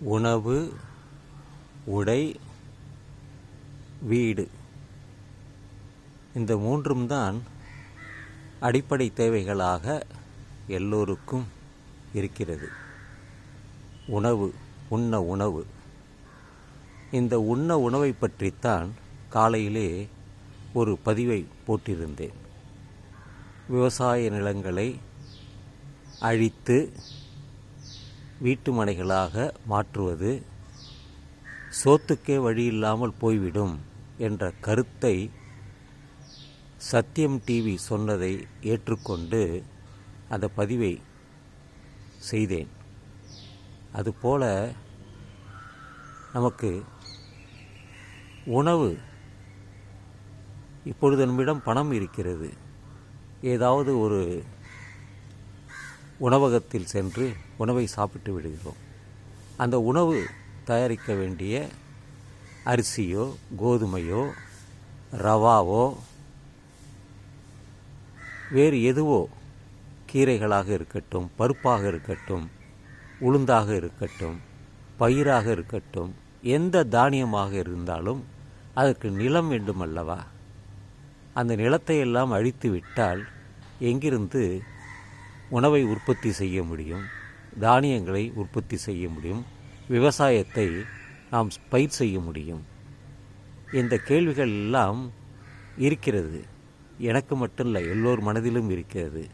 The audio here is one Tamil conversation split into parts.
உணவு, உடை, வீடு, இந்த மூன்றும் தான் அடிப்படை தேவைகளாக எல்லோருக்கும் இருக்கிறது. உணவு, உணவு. இந்த உணவை பற்றித்தான் காலையிலே ஒரு பதிவை போட்டிருந்தேன். விவசாய நிலங்களை அழித்து வீட்டு மனைகளாக மாற்றுவது சோத்துக்கே வழியில்லாமல் போய்விடும் என்ற கருத்தை சத்தியம் டிவி சொன்னதை ஏற்றுக்கொண்டு அந்த பதிவை செய்தேன். அதுபோல நமக்கு உணவு, இப்பொழுது நம்மிடம் பணம் இருக்கிறது. ஏதாவது ஒரு உணவகத்தில் சென்று உணவை சாப்பிட்டு விடுகிறோம். அந்த உணவு தயாரிக்க வேண்டிய அரிசியோ, கோதுமையோ, ரவாவோ, வேறு எதுவோ, கீரைகளாக இருக்கட்டும், பருப்பாக இருக்கட்டும், உளுந்தாக இருக்கட்டும், பயிராக இருக்கட்டும், எந்த தானியமாக இருந்தாலும் அதற்கு நிலம் வேண்டுமல்லவா? அந்த நிலத்தை எல்லாம் அழித்து விட்டால் எங்கிருந்து உணவை உற்பத்தி செய்ய முடியும்? தானியங்களை உற்பத்தி செய்ய முடியும்? விவசாயத்தை நாம் பயிர் செய்ய முடியும்? இந்த கேள்விகள் எல்லாம் இருக்கிறது. எனக்கு மட்டுமல்ல, எல்லோர் மனதிலும் இருக்கிறது.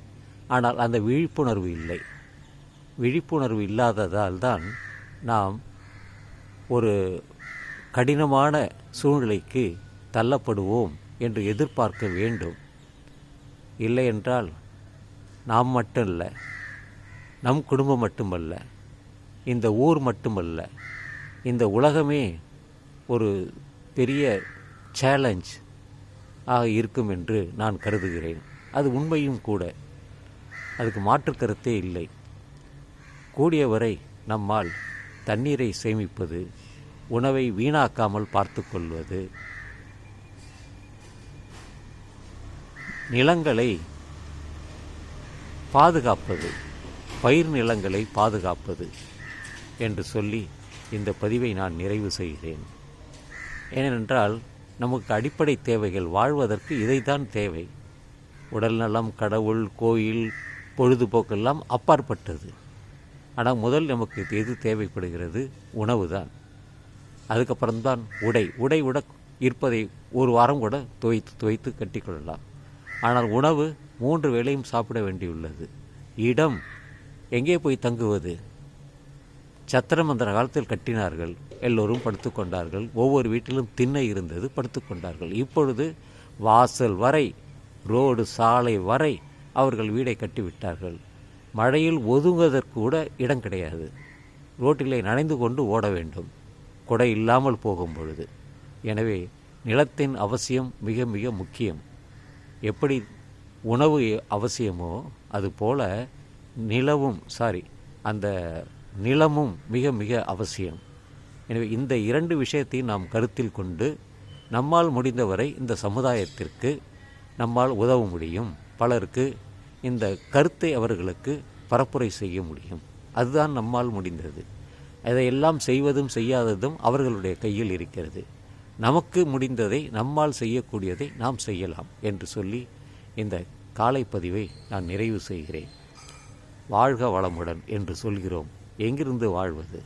ஆனால் அந்த விழிப்புணர்வு இல்லை. விழிப்புணர்வு இல்லாததால் தான் நாம் ஒரு கடினமான சூழ்நிலைக்கு தள்ளப்படுவோம் என்று எதிர்பார்க்க வேண்டும். இல்லையென்றால் நாம் மட்டுமல்ல, நம் குடும்பம் மட்டுமல்ல, இந்த ஊர் மட்டுமல்ல, இந்த உலகமே ஒரு பெரிய சேலஞ்ச் ஆக இருக்கும் என்று நான் கருதுகிறேன். அது உண்மையும் கூட. அதுக்கு மாற்று கருத்தே இல்லை. கூடியவரை நம்மால் தண்ணீரை சேமிப்பது, உணவை வீணாக்காமல் பார்த்து கொள்வது, நிலங்களை பாதுகாப்பது, பயிர் நிலங்களை பாதுகாப்பது என்று சொல்லி இந்த பதிவை நான் நிறைவு செய்கிறேன். ஏனென்றால் நமக்கு அடிப்படை தேவைகள் வாழ்வதற்கு இதைத்தான் தேவை. உடல் நலம், கடவுள், கோயில், பொழுதுபோக்கெல்லாம் அப்பாற்பட்டது. ஆனால் முதல் நமக்கு எது தேவைப்படுகிறது? உணவு தான். அதுக்கப்புறம்தான் உடை இருப்பதை ஒரு வாரம் கூட துவைத்து கட்டிக்கொள்ளலாம். ஆனால் உணவு 3 வேளையும் சாப்பிட வேண்டியுள்ளது. இடம், எங்கே போய் தங்குவது? சத்திரம் அந்த காலத்தில் கட்டினார்கள், எல்லோரும் படுத்துக்கொண்டார்கள். ஒவ்வொரு வீட்டிலும் திண்ணை இருந்தது, படுத்துக்கொண்டார்கள். இப்பொழுது வாசல் வரை, ரோடு சாலை வரை அவர்கள் வீடை கட்டிவிட்டார்கள். மழையில் ஒதுங்குவதற்கு கூட இடம் கிடையாது. ரோட்டிலே நனைந்து கொண்டு ஓட வேண்டும், கொடை இல்லாமல் போகும் பொழுது. எனவே நிலத்தின் அவசியம் மிக மிக முக்கியம். எப்படி உணவு அவசியமோ அதுபோல அந்த நிலமும் மிக மிக அவசியம். எனவே இந்த 2 விஷயத்தையும் நாம் கருத்தில் கொண்டு நம்மால் முடிந்தவரை இந்த சமுதாயத்திற்கு நம்மால் உதவ முடியும். பலருக்கு இந்த கருத்தை அவர்களுக்கு பரப்புரை செய்ய முடியும். அதுதான் நம்மால் முடிந்தது. அதையெல்லாம் செய்வதும் செய்யாததும் அவர்களுடைய கையில் இருக்கிறது. நமக்கு முடிந்ததை, நம்மால் செய்யக்கூடியதை நாம் செய்யலாம் என்று சொல்லி இந்த காலை பதிவை நான் நிறைவு செய்கிறேன். வாழ்க வளமுடன் என்று சொல்கிறோம். எங்கிருந்து வாழ்வது?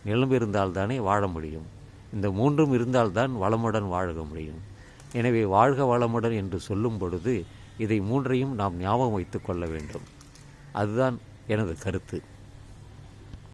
நிலம் இருந்தால்தானே வாழ முடியும். இந்த 3ம் இருந்தால்தான் வளமுடன் வாழ முடியும். எனவே வாழ்க வளமுடன் என்று சொல்லும் பொழுது இதை 3ஐயும் நாம் ஞாபகம் வைத்து கொள்ள வேண்டும். அதுதான் எனது கருத்து.